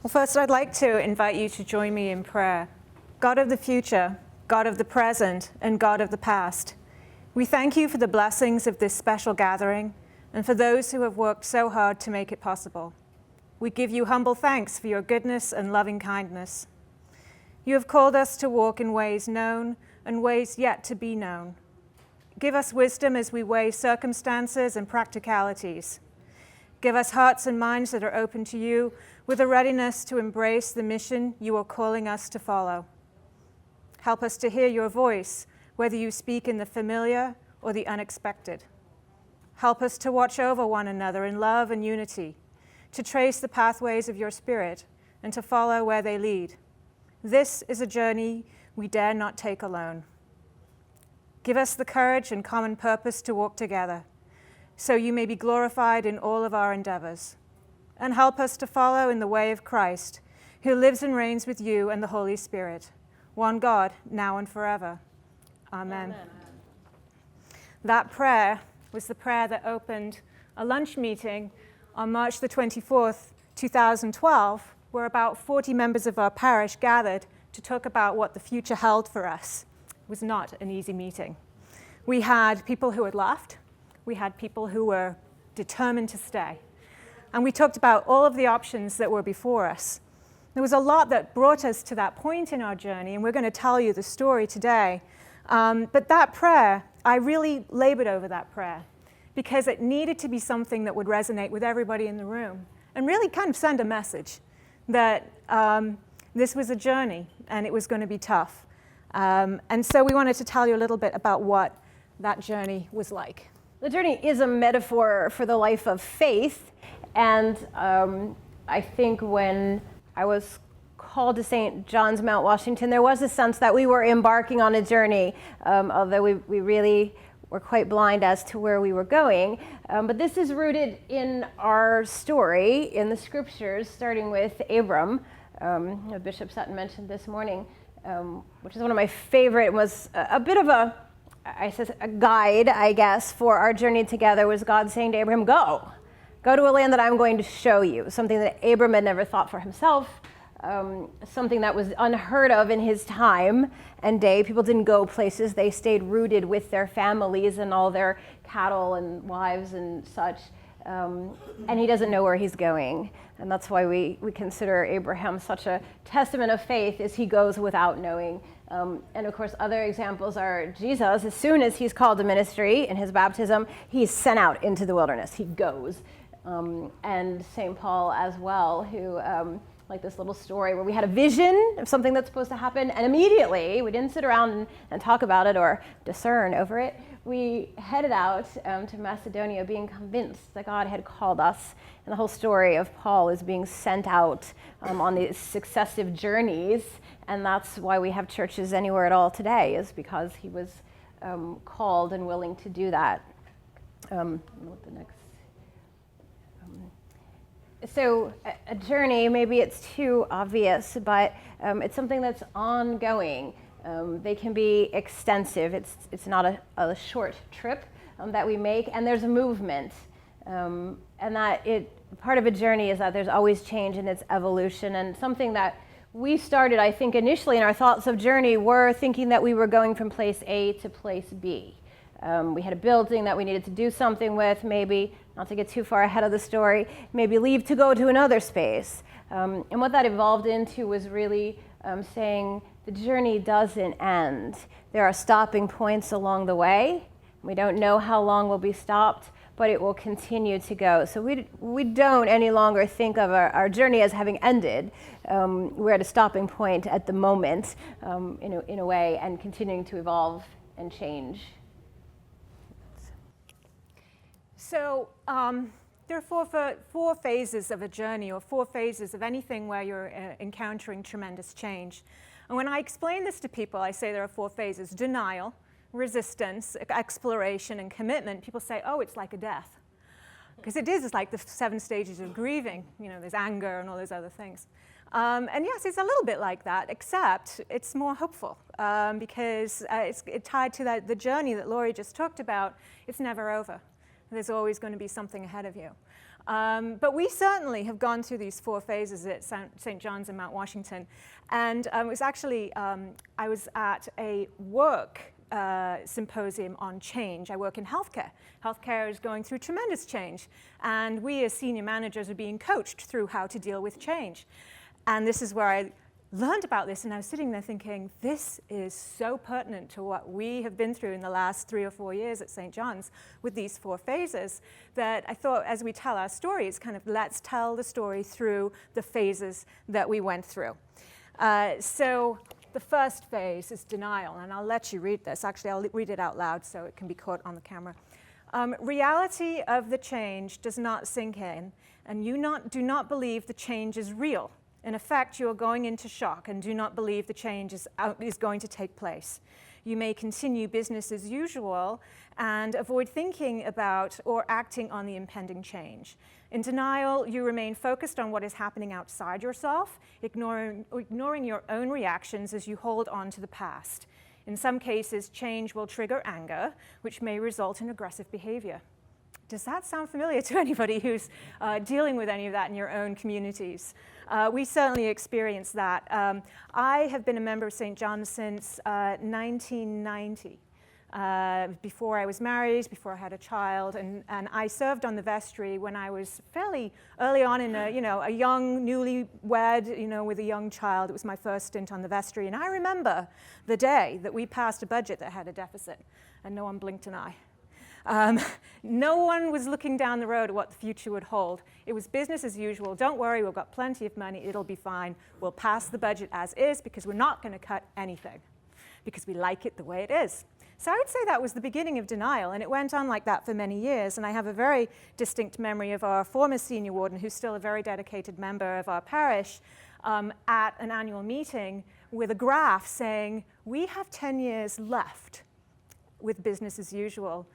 Well, first, I'd like to invite you to join me in prayer. God of the future, God of the present, and God of the past, we thank you for the blessings of this special gathering and for those who have worked so hard to make it possible. We give you humble thanks for your goodness and loving kindness. You have called us to walk in ways known and ways yet to be known. Give us wisdom as we weigh circumstances and practicalities. Give us hearts and minds that are open to you, with a readiness to embrace the mission you are calling us to follow. Help us to hear your voice, whether you speak in the familiar or the unexpected. Help us to watch over one another in love and unity, to trace the pathways of your Spirit, and to follow where they lead. This is a journey we dare not take alone. Give us the courage and common purpose to walk together, so you may be glorified in all of our endeavors. And help us to follow in the way of Christ, who lives and reigns with you and the Holy Spirit, one God, now and forever. Amen. Amen. That prayer was the prayer that opened a lunch meeting on March the 24th, 2012, where about 40 members of our parish gathered to talk about what the future held for us. It was not an easy meeting. We had people who had left. We had people who were determined to stay. And we talked about all of the options that were before us. There was a lot that brought us to that point in our journey, and we're going to tell you the story today. But that prayer, I really labored over that prayer because it needed to be something that would resonate with everybody in the room and really kind of send a message that this was a journey and it was going to be tough. And so we wanted to tell you a little bit about what that journey was like. The journey is a metaphor for the life of faith. And I think when I was called to St. John's, Mount Washington, there was a sense that we were embarking on a journey, although we really were quite blind as to where we were going. But this is rooted in our story, in the scriptures, starting with Abram. Bishop Sutton mentioned this morning, which is one of my favorite, was a bit of a guide, I guess, for our journey together, was God saying to Abraham, Go to a land that I'm going to show you, something that Abram had never thought for himself, something that was unheard of in his time and day. People didn't go places. They stayed rooted with their families and all their cattle and wives and such. And he doesn't know where he's going. And that's why we consider Abraham such a testament of faith, as he goes without knowing. And of course, other examples are Jesus. As soon as he's called to ministry in his baptism, he's sent out into the wilderness. He goes. And St. Paul as well, who, like this little story where we had a vision of something that's supposed to happen, and immediately, we didn't sit around and talk about it or discern over it. We headed out to Macedonia being convinced that God had called us. And the whole story of Paul is being sent out on these successive journeys. And that's why we have churches anywhere at all today, is because he was called and willing to do that. What the next? So a journey, maybe it's too obvious, but it's something that's ongoing. They can be extensive. It's not a short trip that we make, and there's a movement. And that part of a journey is that there's always change in its evolution, and something that we started, I think, initially in our thoughts of journey were thinking that we were going from place A to place B. We had a building that we needed to do something with, maybe, not to get too far ahead of the story, maybe leave to go to another space. And what that evolved into was really saying the journey doesn't end. There are stopping points along the way. We don't know how long we'll be stopped, but it will continue to go. So we don't any longer think of our journey as having ended. We're at a stopping point at the moment, in a way, and continuing to evolve and change. So there are four phases of a journey, or four phases of anything where you're encountering tremendous change. And when I explain this to people, I say there are four phases: denial, resistance, exploration, and commitment. People say, oh, it's like a death. Because it is, it's like the 7 stages of grieving. There's anger and all those other things. And yes, it's a little bit like that, except it's more hopeful because it's tied to the journey that Laurie just talked about. It's never over. There's always going to be something ahead of you. But we certainly have gone through these 4 phases at St. John's in Mount Washington. And it was actually, I was at a work symposium on change. I work in healthcare. Healthcare is going through tremendous change. And we as senior managers are being coached through how to deal with change. And this is where I learned about this, and I was sitting there thinking, this is so pertinent to what we have been through in the last 3 or 4 years at St. John's with these 4 phases, that I thought as we tell our story, it's kind of let's tell the story through the phases that we went through. So the first phase is denial, and I'll let you read this. Actually, I'll read it out loud so it can be caught on the camera. Reality of the change does not sink in, and you do not believe the change is real. In effect, you are going into shock and do not believe the change is going to take place. You may continue business as usual and avoid thinking about or acting on the impending change. In denial, you remain focused on what is happening outside yourself, ignoring your own reactions as you hold on to the past. In some cases, change will trigger anger, which may result in aggressive behavior. Does that sound familiar to anybody who's dealing with any of that in your own communities? We certainly experience that. I have been a member of St. John's since 1990. Before I was married, before I had a child, and I served on the vestry when I was fairly early on in a young, newlywed, with a young child. It was my first stint on the vestry, and I remember the day that we passed a budget that had a deficit, and no one blinked an eye. No one was looking down the road at what the future would hold. It was business as usual. Don't worry, we've got plenty of money. It'll be fine. We'll pass the budget as is because we're not going to cut anything because we like it the way it is. So I would say that was the beginning of denial, and it went on like that for many years. And I have a very distinct memory of our former senior warden, who's still a very dedicated member of our parish, at an annual meeting with a graph saying, we have 10 years left with business as usual.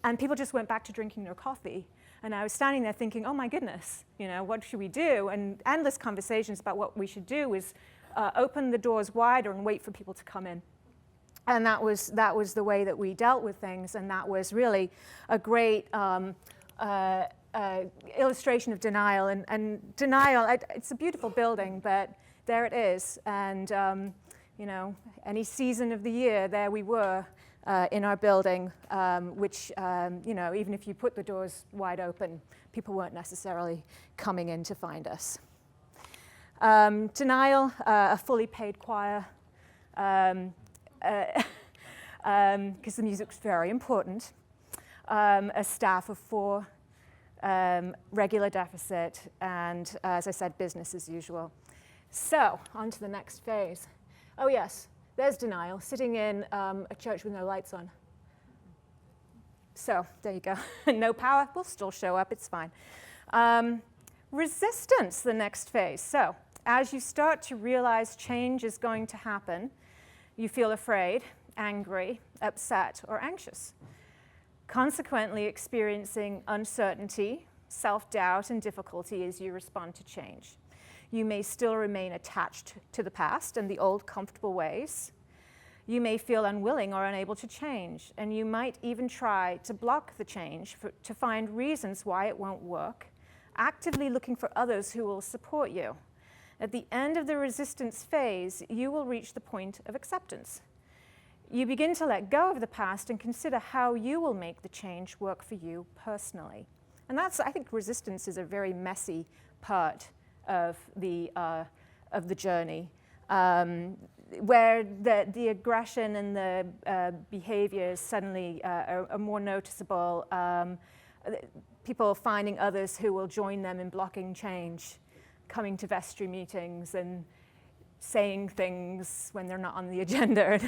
And people just went back to drinking their coffee. And I was standing there thinking, oh my goodness, what should we do? And endless conversations about what we should do was open the doors wider and wait for people to come in. And that was the way that we dealt with things. And that was really a great illustration of denial. And denial, it's a beautiful building, but there it is. And any season of the year, there we were. In our building, which, even if you put the doors wide open, people weren't necessarily coming in to find us. Denial, a fully paid choir, because the music's very important. A staff of 4, regular deficit, and as I said, business as usual. So, on to the next phase. Oh yes. There's denial, sitting in a church with no lights on. So there you go. No power, we'll still show up, it's fine. Resistance, the next phase. So as you start to realize change is going to happen, you feel afraid, angry, upset, or anxious. Consequently, experiencing uncertainty, self-doubt, and difficulty as you respond to change. You may still remain attached to the past and the old comfortable ways. You may feel unwilling or unable to change, and you might even try to block the change to find reasons why it won't work, actively looking for others who will support you. At the end of the resistance phase, you will reach the point of acceptance. You begin to let go of the past and consider how you will make the change work for you personally. And I think resistance is a very messy part of the journey, where the aggression and the behaviors suddenly are more noticeable. People finding others who will join them in blocking change, coming to vestry meetings and saying things when they're not on the agenda,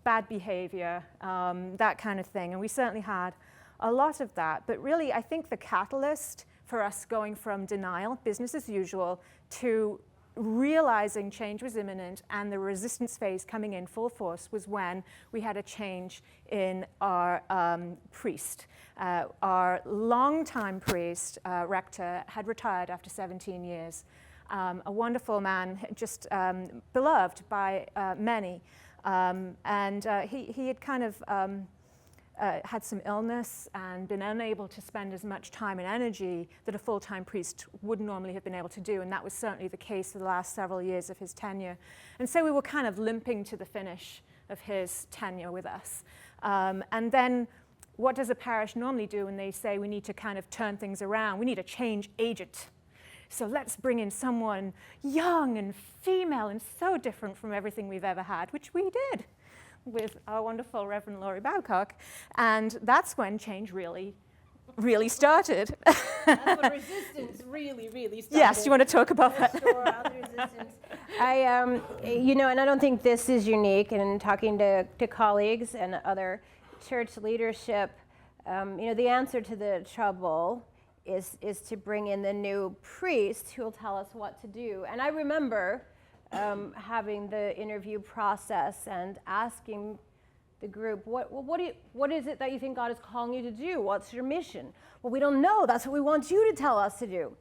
bad behavior, that kind of thing. And we certainly had a lot of that. But really, I think the catalyst for us going from denial, business as usual, to realizing change was imminent and the resistance phase coming in full force was when we had a change in our priest. Our longtime priest, rector, had retired after 17 years. A wonderful man, just beloved by many. And he had kind of had some illness and been unable to spend as much time and energy that a full-time priest would normally have been able to do, and that was certainly the case for the last several years of his tenure. And so we were kind of limping to the finish of his tenure with us. And then what does a parish normally do when they say we need to kind of turn things around? We need a change agent. So let's bring in someone young and female and so different from everything we've ever had, which we did with our wonderful Reverend Laurie Babcock. And that's when change really started. That's when resistance really started. Yes, you want to talk about that? Restore all the resistance. And I don't think this is unique. And in talking to colleagues and other church leadership, the answer to the trouble is to bring in the new priest who will tell us what to do. And I remember having the interview process and asking the group, what is it that you think God is calling you to do? What's your mission? Well, we don't know. That's what we want you to tell us to do.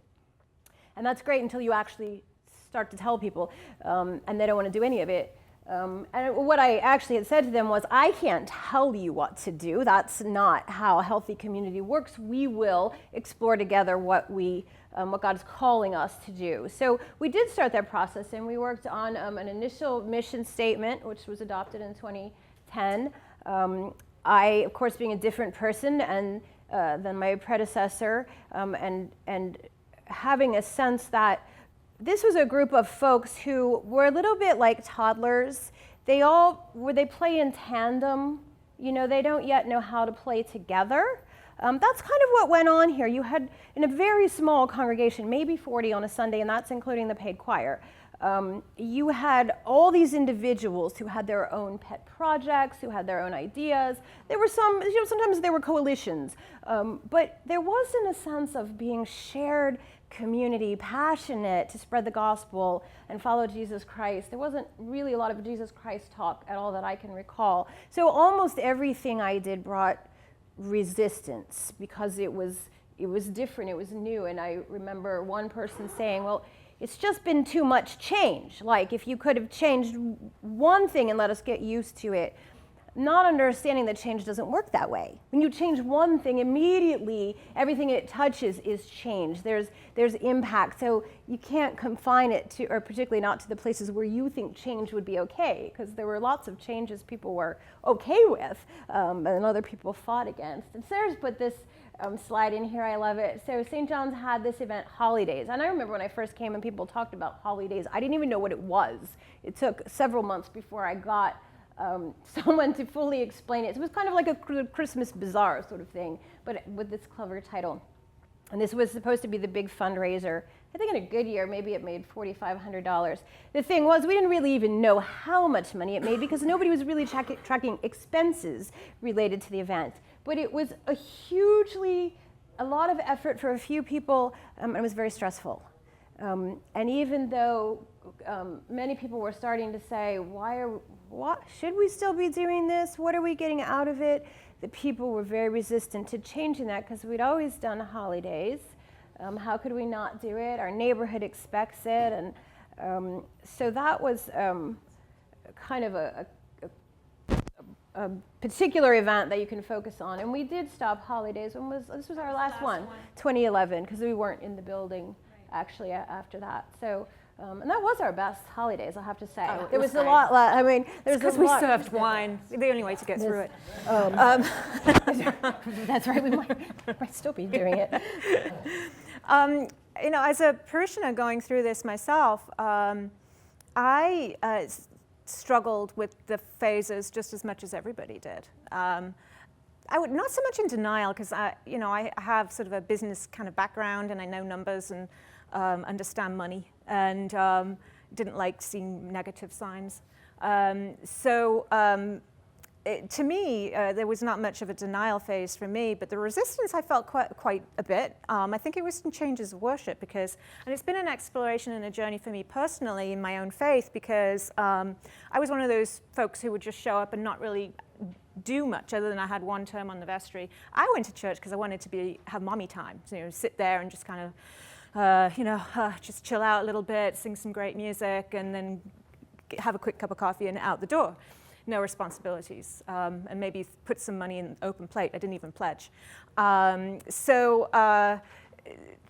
And that's great until you actually start to tell people, and they don't want to do any of it. And what I actually had said to them was, I can't tell you what to do. That's not how a healthy community works. We will explore together what God is calling us to do. So we did start that process, and we worked on an initial mission statement, which was adopted in 2010. I, of course, being a different person than my predecessor, and having a sense that this was a group of folks who were a little bit like toddlers. They play in tandem. They don't yet know how to play together. That's kind of what went on here. You had, in a very small congregation, maybe 40 on a Sunday, and that's including the paid choir. You had all these individuals who had their own pet projects, who had their own ideas. There were sometimes there were coalitions, but there wasn't a sense of being shared community, passionate to spread the gospel and follow Jesus Christ. There wasn't really a lot of Jesus Christ talk at all that I can recall. So almost everything I did brought resistance because it was different, it was new. And I remember one person saying, well, it's just been too much change. Like, if you could have changed one thing and let us get used to it, not understanding that change doesn't work that way. When you change one thing, immediately everything it touches is change. There's impact. So you can't confine it to, or particularly not to the places where you think change would be okay, because there were lots of changes people were okay with, and other people fought against. And Sarah's put this slide in here. I love it. So St. John's had this event, Holidays. And I remember when I first came and people talked about Holidays, I didn't even know what it was. It took several months before I got someone to fully explain it. So it was kind of like a Christmas bazaar sort of thing, but with this clever title. And this was supposed to be the big fundraiser. I think in a good year, maybe it made $4,500. The thing was, we didn't really even know how much money it made because nobody was really tracking expenses related to the event. But it was a lot of effort for a few people, and it was very stressful. And even though many people were starting to say, should we still be doing this? What are we getting out of it? The people were very resistant to changing that because we'd always done holidays. How could we not do it? Our neighborhood expects it. And so that was kind of a particular event that you can focus on. And we did stop holidays. This was our last one, 2011, because we weren't in the building actually after that. So. And that was our best holidays, I'll have to say. Oh, there was great. a lot. I mean, there was because we served wine. The only way to get through it. That's right. We might still be doing it. As a parishioner going through this myself, I struggled with the phases just as much as everybody did. I would not so much in denial because I have sort of a business kind of background and I know numbers and understand money and didn't like seeing negative signs. To me, there was not much of a denial phase for me, but the resistance I felt quite a bit. I think it was some changes of worship and it's been an exploration and a journey for me personally in my own faith because I was one of those folks who would just show up and not really do much other than I had one term on the vestry. I went to church because I wanted to have mommy time, so, sit there and just kind of just chill out a little bit, sing some great music, and then have a quick cup of coffee and out the door. no responsibilities, and maybe put some money in open plate. I didn't even pledge.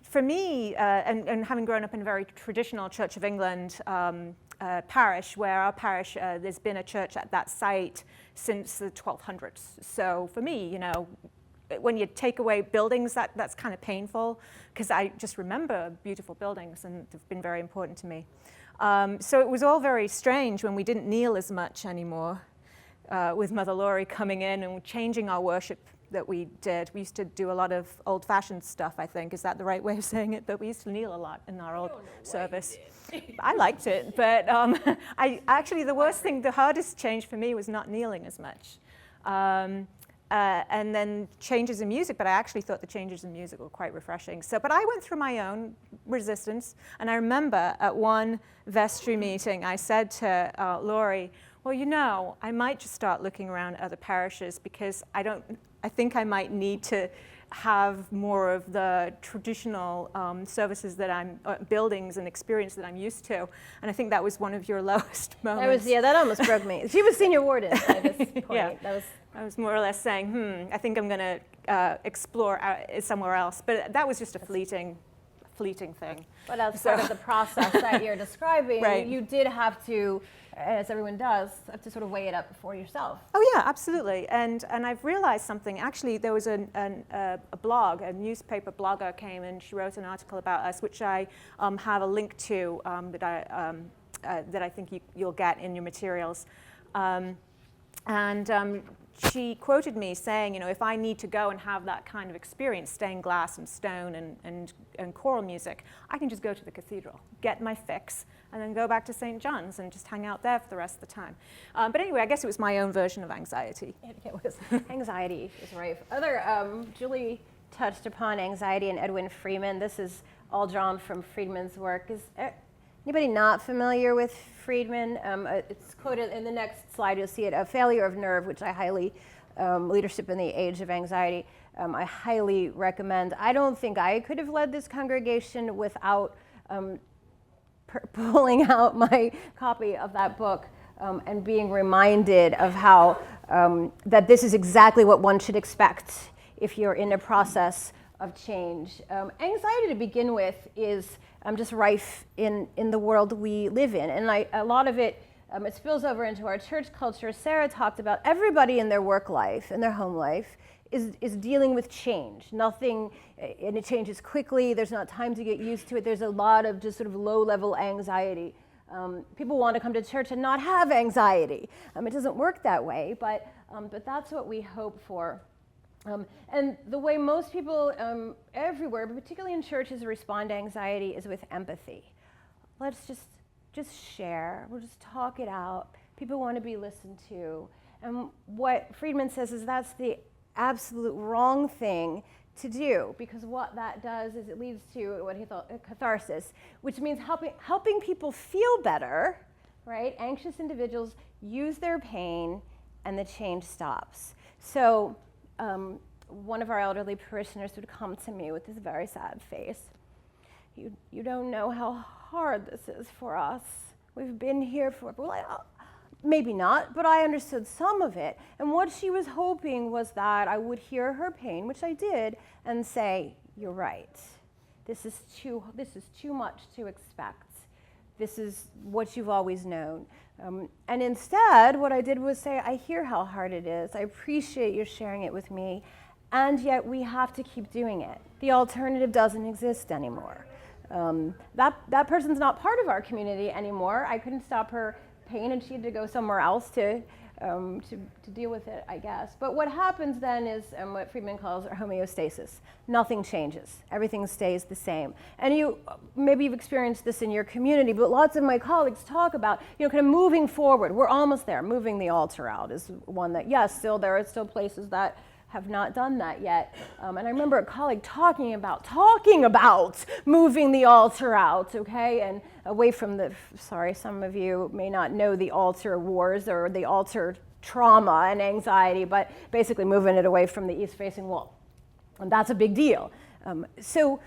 For me, and having grown up in a very traditional Church of England parish, where our parish, there's been a church at that site since the 1200s. So for me, you know, when you take away buildings, that's kind of painful, because I just remember beautiful buildings, and they've been very important to me. So it was all very strange when we didn't kneel as much anymore, with Mother Laurie coming in and changing our worship that we did. We used to do a lot of old-fashioned stuff, I think. Is that the right way of saying it? But we used to kneel a lot in our old service. I liked it, but actually the worst thing, the hardest change for me was not kneeling as much. And then changes in music, but I actually thought the changes in music were quite refreshing. But I went through my own resistance, and I remember at one vestry meeting, I said to Laurie, well, you know, I might just start looking around other parishes, because I think I might need to have more of the traditional services that buildings and experience that I'm used to. And I think that was one of your lowest moments. That almost broke me. She was senior warden at this point. Yeah. I was more or less saying, I think I'm going to explore somewhere else. But that was just a fleeting thing. But as part of the process that you're describing, Right. you did have to, as everyone does, have to sort of weigh it up for yourself. Oh yeah, absolutely. And I've realized something. Actually, there was a blog, a newspaper blogger came and she wrote an article about us, which I have a link to that I think you'll get in your materials. She quoted me saying, you know, if I need to go and have that kind of experience, stained glass and stone and choral music, I can just go to the cathedral, get my fix, and then go back to St. John's and just hang out there for the rest of the time. But anyway, I guess it was my own version of anxiety. It was anxiety is rife. Julie touched upon anxiety in Edwin Friedman. This is all drawn from Friedman's work. Is anybody not familiar with Friedman? It's quoted in the next slide. You'll see it, A Failure of Nerve, which I highly, Leadership in the Age of Anxiety, I highly recommend. I don't think I could have led this congregation without pulling out my copy of that book and being reminded of how that this is exactly what one should expect if you're in a process of change. Anxiety to begin with is just rife in the world we live in. And a lot of it, it spills over into our church culture. Sarah talked about everybody in their work life, in their home life, is dealing with change. Nothing, and it changes quickly. There's not time to get used to it. There's a lot of just sort of low-level anxiety. People want to come to church and not have anxiety. It doesn't work that way, but that's what we hope for. And the way most people everywhere, but particularly in churches, respond to anxiety is with empathy. Let's just share. We'll just talk it out. People want to be listened to. And what Friedman says is that's the absolute wrong thing to do, because what that does is it leads to what he thought catharsis, which means helping people feel better, right? Anxious individuals use their pain and the change stops. So one of our elderly parishioners would come to me with this very sad face. You don't know how hard this is for us. We've been here for, well, maybe not, but I understood some of it. And what she was hoping was that I would hear her pain, which I did, and say, you're right. This is too much to expect. This is what you've always known. And instead, what I did was say, I hear how hard it is. I appreciate you sharing it with me. And yet we have to keep doing it. The alternative doesn't exist anymore. That person's not part of our community anymore. I couldn't stop her pain, and she had to go somewhere else to deal with it, I guess. But what happens then is what Friedman calls homeostasis. Nothing changes. Everything stays the same. And maybe you've experienced this in your community, but lots of my colleagues talk about, kind of moving forward. We're almost there. Moving the altar out is one that, yes, there are still places that have not done that yet. And I remember a colleague talking about moving the altar out, okay? And away from some of you may not know the altar wars or the altar trauma and anxiety, but basically moving it away from the east-facing wall. And that's a big deal. So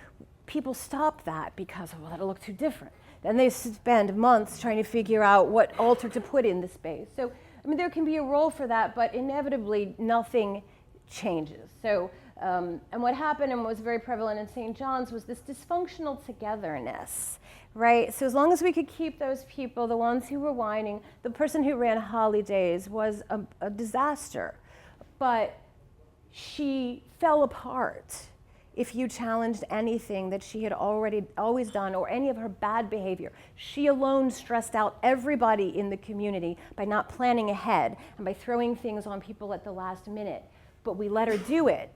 people stop that because, that'll look too different. Then they spend months trying to figure out what altar to put in the space. So I mean, there can be a role for that, but inevitably nothing changes. So, and what happened and was very prevalent in St. John's was this dysfunctional togetherness, right? So as long as we could keep those people, the ones who were whining, the person who ran Holidays was a disaster. But she fell apart if you challenged anything that she had always done or any of her bad behavior. She alone stressed out everybody in the community by not planning ahead and by throwing things on people at the last minute. But we let her do it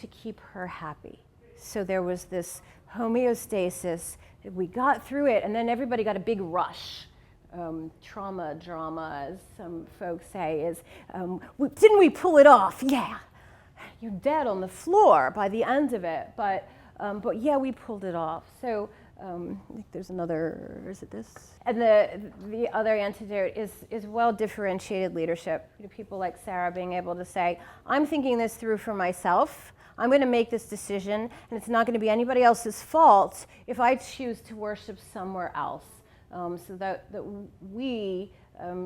to keep her happy. So there was this homeostasis. We got through it, and then everybody got a big rush. Trauma drama, as some folks say, is, didn't we pull it off? Yeah. You're dead on the floor by the end of it, but yeah, we pulled it off. So I think there's another, is it this? And the other antidote is well-differentiated leadership. People like Sarah being able to say, I'm thinking this through for myself. I'm going to make this decision, and it's not going to be anybody else's fault if I choose to worship somewhere else. So that we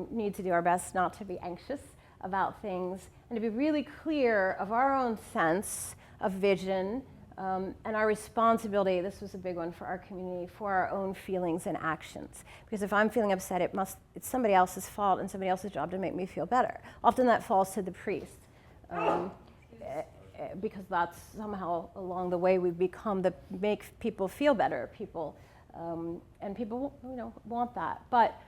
need to do our best not to be anxious about things and to be really clear of our own sense of vision and our responsibility. This was a big one for our community, for our own feelings and actions. Because if I'm feeling upset, it's somebody else's fault and somebody else's job to make me feel better. Often that falls to the priest. Because that's somehow along the way we've become the make people feel better people, and people want that. But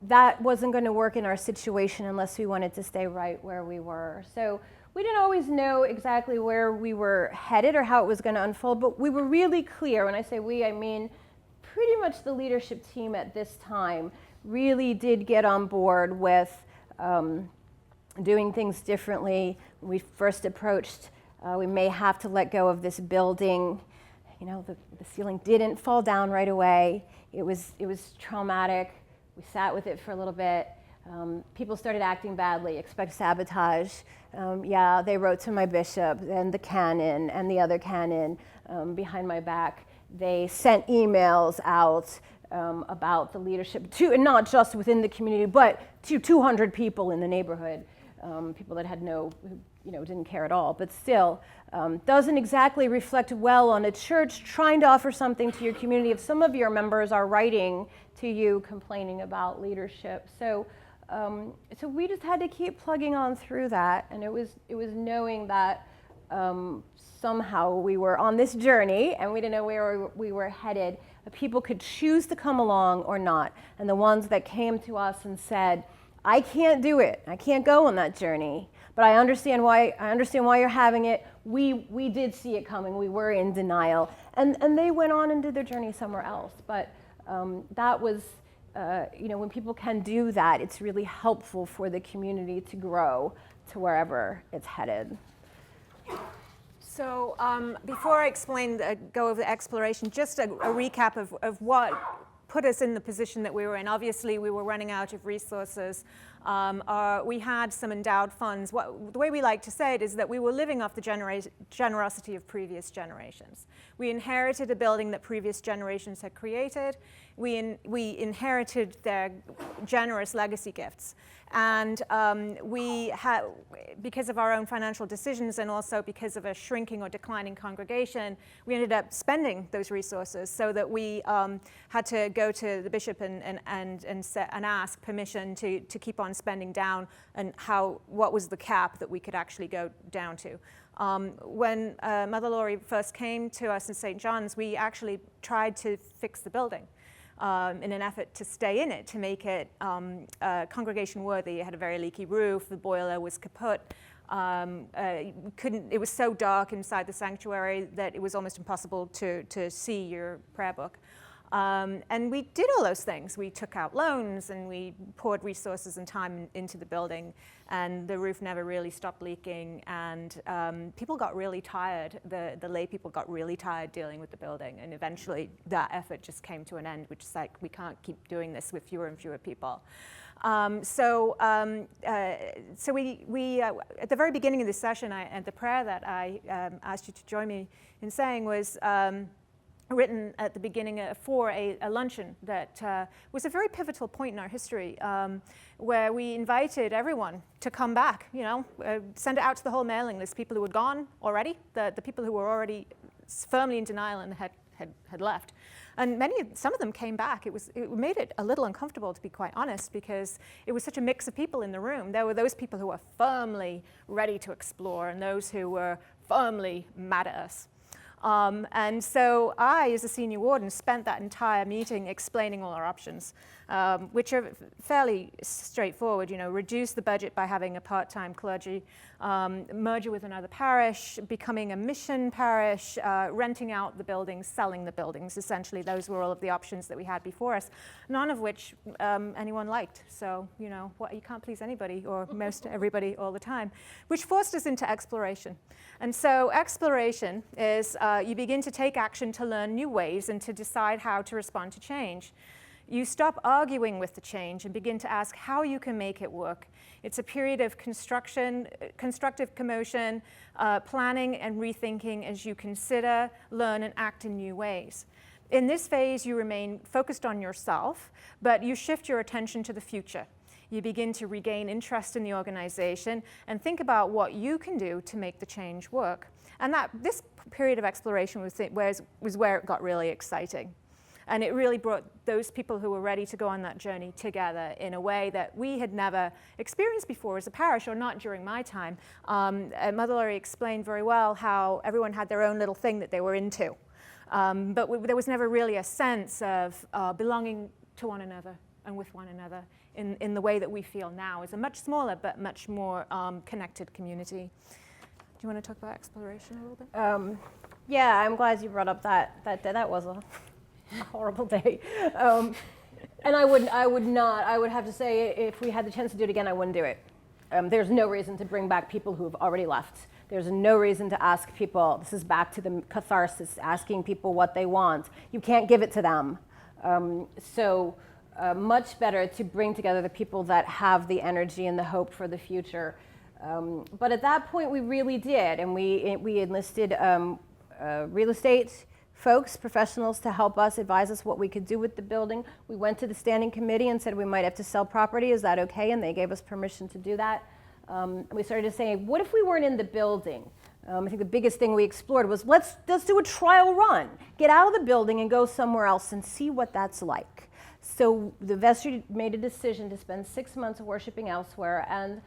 that wasn't going to work in our situation unless we wanted to stay right where we were. So we didn't always know exactly where we were headed or how it was going to unfold, but we were really clear. When I say we, I mean pretty much the leadership team at this time really did get on board with doing things differently. When we first approached, we may have to let go of this building. The ceiling didn't fall down right away. It was traumatic. We sat with it for a little bit. People started acting badly, expect sabotage. Yeah, they wrote to my bishop and the canon and the other canon behind my back. They sent emails out about the leadership, and not just within the community, but to 200 people in the neighborhood. People that had didn't care at all, but still doesn't exactly reflect well on a church trying to offer something to your community if some of your members are writing to you complaining about leadership. So we just had to keep plugging on through that, and it was knowing that somehow we were on this journey and we didn't know where we were headed. People could choose to come along or not, and the ones that came to us and said, I can't do it. I can't go on that journey, but I understand why you're having it. We did see it coming. We were in denial, and they went on and did their journey somewhere else. But that was, when people can do that, it's really helpful for the community to grow to wherever it's headed. So before I explain, go over the exploration, just a recap of what put us in the position that we were in. Obviously, we were running out of resources. We had some endowed funds. The way we like to say it is that we were living off the generosity of previous generations. We inherited a building that previous generations had created. We inherited their generous legacy gifts. And we had, because of our own financial decisions and also because of a shrinking or declining congregation, we ended up spending those resources so that we had to go to the bishop and ask permission to keep on spending down, and what was the cap that we could actually go down to. When Mother Laurie first came to us in St. John's, we actually tried to fix the building. In an effort to stay in it, to make it congregation worthy. It had a very leaky roof, the boiler was kaput. It was so dark inside the sanctuary that it was almost impossible to see your prayer book. And we did all those things. We took out loans and we poured resources and time into the building, and the roof never really stopped leaking, and people got really tired. The lay people got really tired dealing with the building, and eventually that effort just came to an end, which is like, we can't keep doing this with fewer and fewer people. So we at the very beginning of this session, and the prayer that I asked you to join me in saying was, written at the beginning for a luncheon that was a very pivotal point in our history, where we invited everyone to come back, send it out to the whole mailing list, people who had gone already, the people who were already firmly in denial and had left. And some of them came back. It made it a little uncomfortable, to be quite honest, because it was such a mix of people in the room. There were those people who were firmly ready to explore and those who were firmly mad at us. And so I, as a senior warden, spent that entire meeting explaining all our options, which are fairly straightforward. Reduce the budget by having a part-time clergy, merger with another parish, becoming a mission parish, renting out the buildings, selling the buildings. Essentially, those were all of the options that we had before us, none of which anyone liked. So, you can't please anybody or most everybody all the time, which forced us into exploration. And so exploration is you begin to take action to learn new ways and to decide how to respond to change. You stop arguing with the change and begin to ask how you can make it work. It's a period of constructive commotion, planning and rethinking as you consider, learn, and act in new ways. In this phase, you remain focused on yourself, but you shift your attention to the future. You begin to regain interest in the organization and think about what you can do to make the change work. And this period of exploration was where it got really exciting. And it really brought those people who were ready to go on that journey together in a way that we had never experienced before as a parish, or not during my time. Mother Laurie explained very well how everyone had their own little thing that they were into. But there was never really a sense of belonging to one another and with one another in the way that we feel now as a much smaller but much more connected community. Do you want to talk about exploration a little bit? Yeah, I'm glad you brought up that was a horrible day. And I would have to say, if we had the chance to do it again, I wouldn't do it. There's no reason to bring back people who have already left. There's no reason to ask people, this is back to the catharsis, asking people what they want. You can't give it to them. Much better to bring together the people that have the energy and the hope for the future. But at that point, we really did, and we enlisted real estate folks, professionals, to help us, advise us what we could do with the building. We went to the standing committee and said we might have to sell property. Is that okay? And they gave us permission to do that. We started to say, what if we weren't in the building? I think the biggest thing we explored was let's do a trial run. Get out of the building and go somewhere else and see what that's like. So the vestry made a decision to spend 6 months worshiping elsewhere, and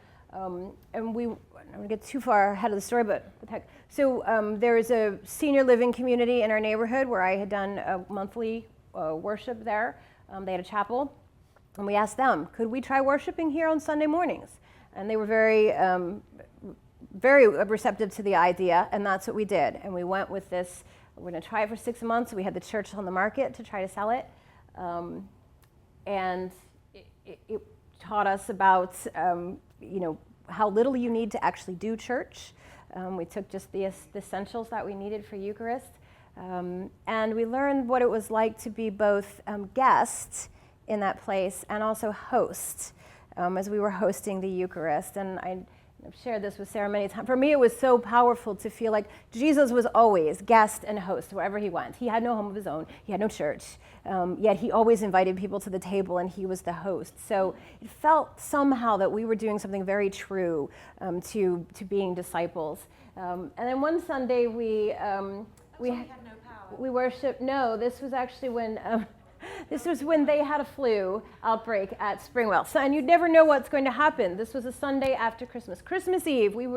we, I don't want to get too far ahead of the story, but what the heck. So there is a senior living community in our neighborhood where I had done a monthly worship there. They had a chapel, and we asked them, could we try worshiping here on Sunday mornings? And they were very receptive to the idea, and that's what we did. And we went with this, we're going to try it for 6 months. We had the church on the market to try to sell it. And it taught us about, how little you need to actually do church. We took just the essentials that we needed for Eucharist. And we learned what it was like to be both guest in that place and also host as we were hosting the Eucharist. And I've shared this with Sarah many times. For me, it was so powerful to feel like Jesus was always guest and host wherever he went. He had no home of his own. He had no church. Yet he always invited people to the table, and he was the host. So it felt somehow that we were doing something very true to being disciples. And then one Sunday we had no power. We worshiped. No, this was actually when. This was when they had a flu outbreak at Springwell. So, and you'd never know what's going to happen. This was a Sunday after Christmas. Christmas Eve, we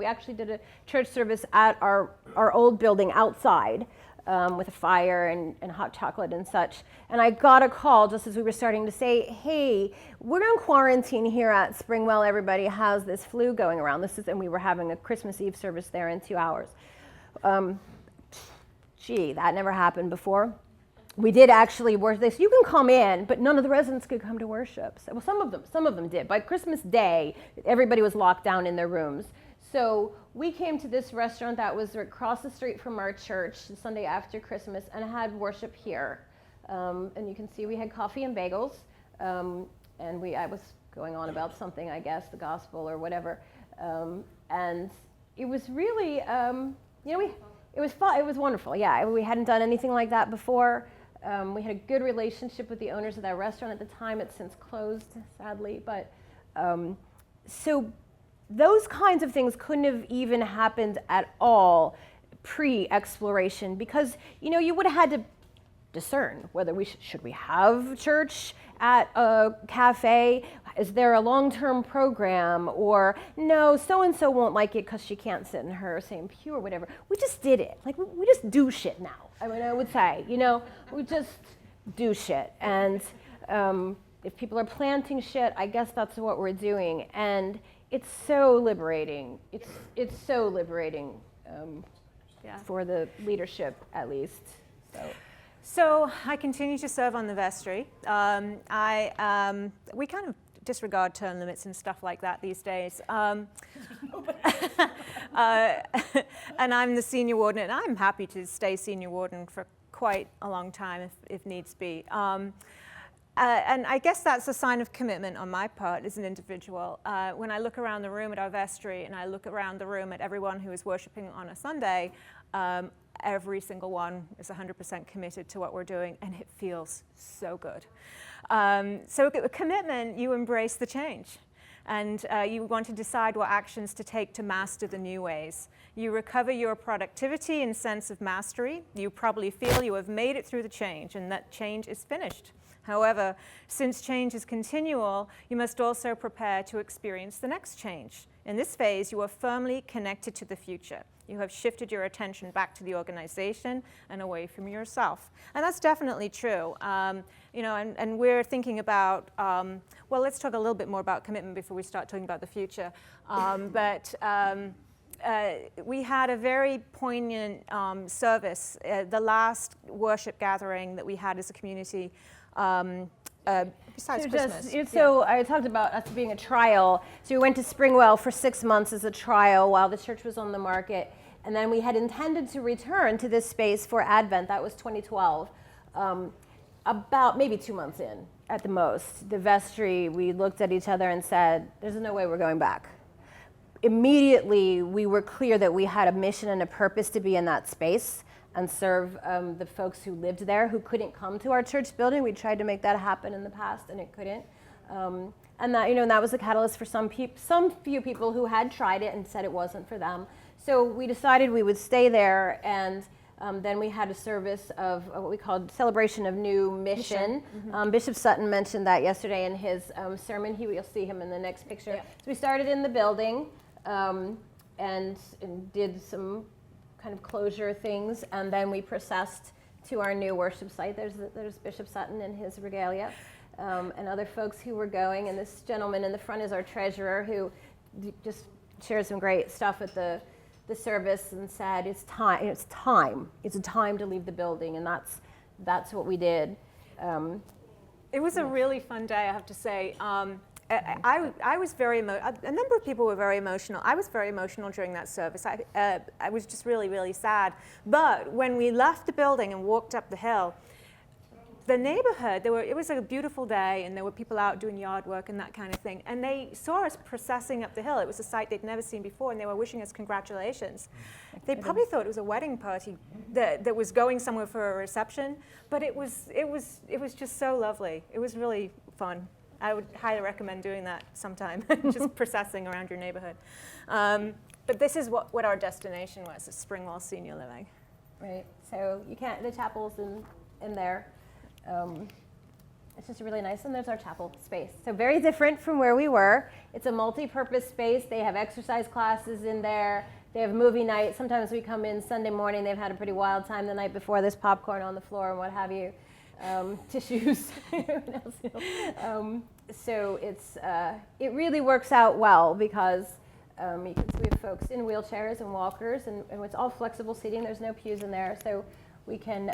actually did a church service at our old building outside with a fire and hot chocolate and such. And I got a call just as we were starting to say, hey, we're in quarantine here at Springwell. Everybody has this flu going around. And we were having a Christmas Eve service there in 2 hours. That never happened before. We did actually worship. They said, you can come in, but none of the residents could come to worship. So, well, some of them did. By Christmas Day, everybody was locked down in their rooms. So we came to this restaurant that was across the street from our church the Sunday after Christmas and had worship here. And you can see we had coffee and bagels. And I was going on about something, I guess, the gospel or whatever. And it was really, It was fun. It was wonderful. Yeah, we hadn't done anything like that before. We had a good relationship with the owners of that restaurant at the time. It's since closed, sadly. But so those kinds of things couldn't have even happened at all pre-exploration, because you would have had to discern whether should we have church at a cafe? Is there a long-term program? Or no, so-and-so won't like it because she can't sit in her same pew or whatever. We just did it. Like, we just do shit now. I mean, I would say, we just do shit. And if people are planting shit, I guess that's what we're doing. And it's so liberating. It's so liberating for the leadership, at least. So I continue to serve on the vestry. We kind of disregard term limits and stuff like that these days. And I'm the senior warden, and I'm happy to stay senior warden for quite a long time if needs be. And I guess that's a sign of commitment on my part as an individual. When I look around the room at our vestry and I look around the room at everyone who is worshiping on a Sunday, every single one is 100% committed to what we're doing, and it feels so good. So commitment, you embrace the change, and you want to decide what actions to take to master the new ways. You recover your productivity and sense of mastery. You probably feel you have made it through the change and that change is finished. However, since change is continual, you must also prepare to experience the next change. In this phase, you are firmly connected to the future. You have shifted your attention back to the organization and away from yourself. And that's definitely true. And we're thinking about, well, let's talk a little bit more about commitment before we start talking about the future. We had a very poignant service, the last worship gathering that we had as a community, besides Christmas. So I talked about us being a trial. So we went to Springwell for 6 months as a trial while the church was on the market. And then we had intended to return to this space for Advent. That was 2012. About maybe 2 months in at the most. The vestry, we looked at each other and said, there's no way we're going back. Immediately, we were clear that we had a mission and a purpose to be in that space and serve the folks who lived there who couldn't come to our church building. We tried to make that happen in the past, and it couldn't. And that was the catalyst for some few people who had tried it and said it wasn't for them. So we decided we would stay there, and then we had a service of what we called Celebration of New Mission. Mm-hmm. Bishop Sutton mentioned that yesterday in his sermon. You'll see him in the next picture. Yeah. So we started in the building and did some kind of closure things, and then we processed to our new worship site. There's Bishop Sutton and his regalia, and other folks who were going, and this gentleman in the front is our treasurer who just shared some great stuff at the service and said it's time to leave the building, and that's what we did. It was a really fun day, I have to say. I was very a number of people were very emotional. I was very emotional during that service. I was just really, really sad. But when we left the building and walked up the hill, the neighborhood, it was a beautiful day, and there were people out doing yard work and that kind of thing. And they saw us processing up the hill. It was a sight they'd never seen before, and they were wishing us congratulations. They probably thought it was a wedding party that was going somewhere for a reception, but it was just so lovely. It was really fun. I would highly recommend doing that sometime, just processing around your neighborhood. But this is what our destination was, is Springwell Senior Living. Right, so the chapel's in there. It's just really nice, and there's our chapel space. So very different from where we were. It's a multi-purpose space. They have exercise classes in there. They have movie night. Sometimes we come in Sunday morning. They've had a pretty wild time the night before. There's popcorn on the floor and what have you. Tissues. So it really works out well because you can see we have folks in wheelchairs and walkers, and it's all flexible seating. There's no pews in there, so we can.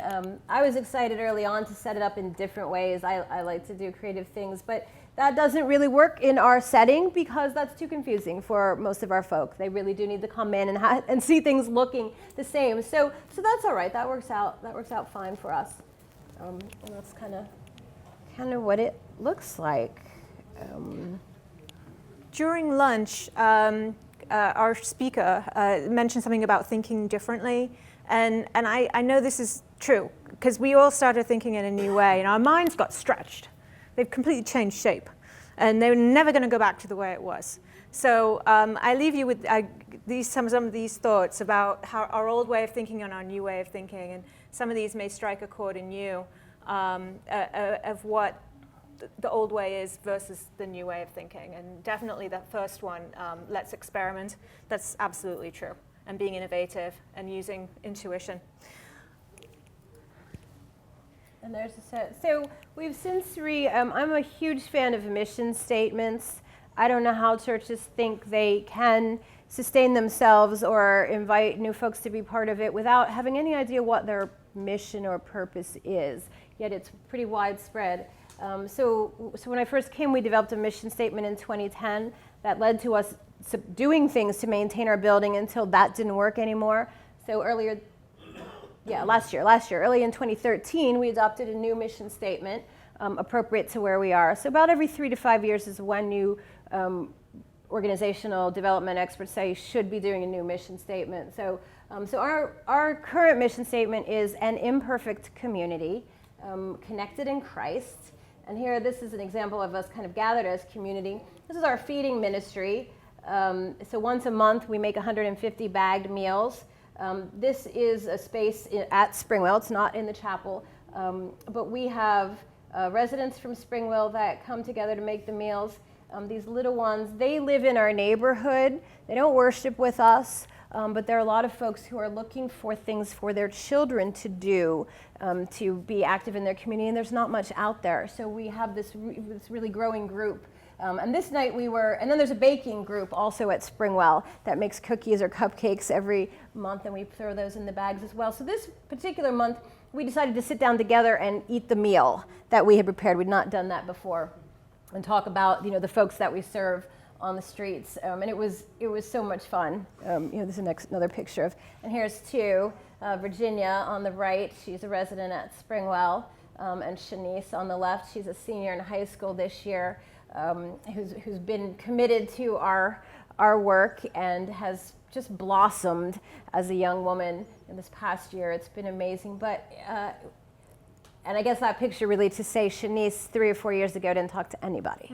I was excited early on to set it up in different ways. I like to do creative things, but that doesn't really work in our setting because that's too confusing for most of our folk. They really do need to come in and see things looking the same. So that's all right. That works out fine for us. And that's kind of what it looks like. During lunch, our speaker mentioned something about thinking differently, And I know this is true because we all started thinking in a new way and our minds got stretched. They've completely changed shape and they're never going to go back to the way it was. So I leave you with some of these thoughts about how our old way of thinking and our new way of thinking, and some of these may strike a chord in you of what the old way is versus the new way of thinking. And definitely that first one, let's experiment, that's absolutely true. And being innovative and using intuition. And there's a set. So we've since I'm a huge fan of mission statements. I don't know how churches think they can sustain themselves or invite new folks to be part of it without having any idea what their mission or purpose is, yet it's pretty widespread. So when I first came, we developed a mission statement in 2010 that led to us doing things to maintain our building until that didn't work anymore. So last year, early in 2013, we adopted a new mission statement appropriate to where we are. So about every 3 to 5 years is when new organizational development experts say should be doing a new mission statement. So our current mission statement is an imperfect community connected in Christ. And here, this is an example of us kind of gathered as community. This is our feeding ministry. So once a month, we make 150 bagged meals. This is a space at Springwell. It's not in the chapel. But we have residents from Springwell that come together to make the meals. These little ones, they live in our neighborhood. They don't worship with us. But there are a lot of folks who are looking for things for their children to do, to be active in their community, and there's not much out there. So we have this really growing group. And this night and then there's a baking group also at Springwell that makes cookies or cupcakes every month, and we throw those in the bags as well. So this particular month, we decided to sit down together and eat the meal that we had prepared. We'd not done that before, and talk about the folks that we serve on the streets, and it was so much fun. This is another picture of, and here's Virginia on the right. She's a resident at Springwell, and Shanice on the left. She's a senior in high school this year, who's been committed to our work and has just blossomed as a young woman in this past year. It's been amazing, but. And I guess that picture really to say Shanice 3 or 4 years ago didn't talk to anybody,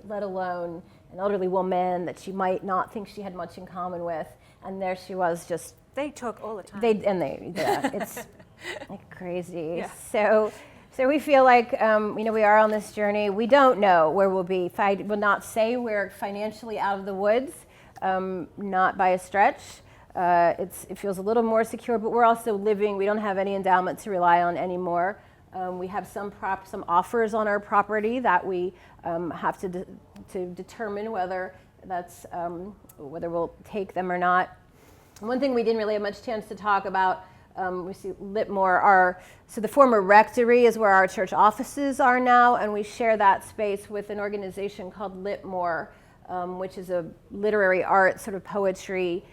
let alone an elderly woman that she might not think she had much in common with. And there she was, just. They talk all the time. It's like crazy. Yeah. So we feel like, we are on this journey. We don't know where we'll be. I will not say we're financially out of the woods, not by a stretch. It feels a little more secure, but we're also living. We don't have any endowment to rely on anymore. We have some offers on our property that we have to determine whether we'll take them or not. One thing we didn't really have much chance to talk about. We see Litmore. So the former rectory is where our church offices are now, and we share that space with an organization called Litmore, which is a literary art sort of poetry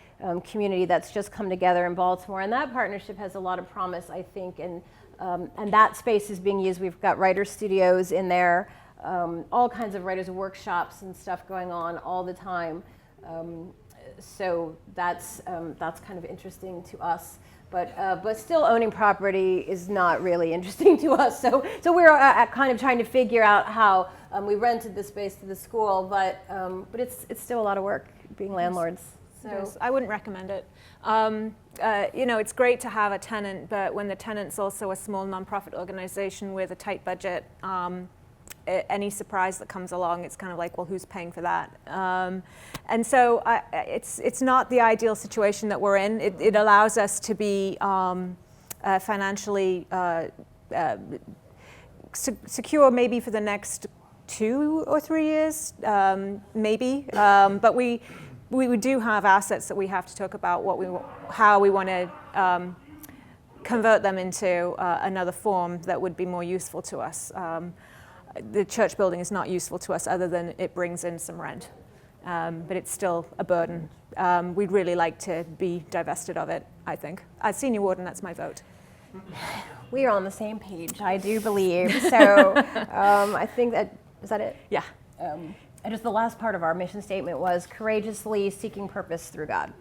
community that's just come together in Baltimore, and that partnership has a lot of promise, I think, and that space is being used. We've got writer studios in there, all kinds of writers' workshops and stuff going on all the time. So that's kind of interesting to us, but still owning property is not really interesting to us. So we're kind of trying to figure out how we rented the space to the school, but it's still a lot of work being landlords. So I wouldn't recommend it. It's great to have a tenant, but when the tenant's also a small nonprofit organization with a tight budget, any surprise that comes along, it's kind of like, well, who's paying for that? And so it's not the ideal situation that we're in. It allows us to be financially secure maybe for the next 2 or 3 years, maybe, but we do have assets that we have to talk about how we want to convert them into another form that would be more useful to us. The church building is not useful to us other than it brings in some rent, but it's still a burden. We'd really like to be divested of it, I think. As senior warden, that's my vote. We are on the same page, I do believe. So I think is that it? Yeah. And just the last part of our mission statement was courageously seeking purpose through God.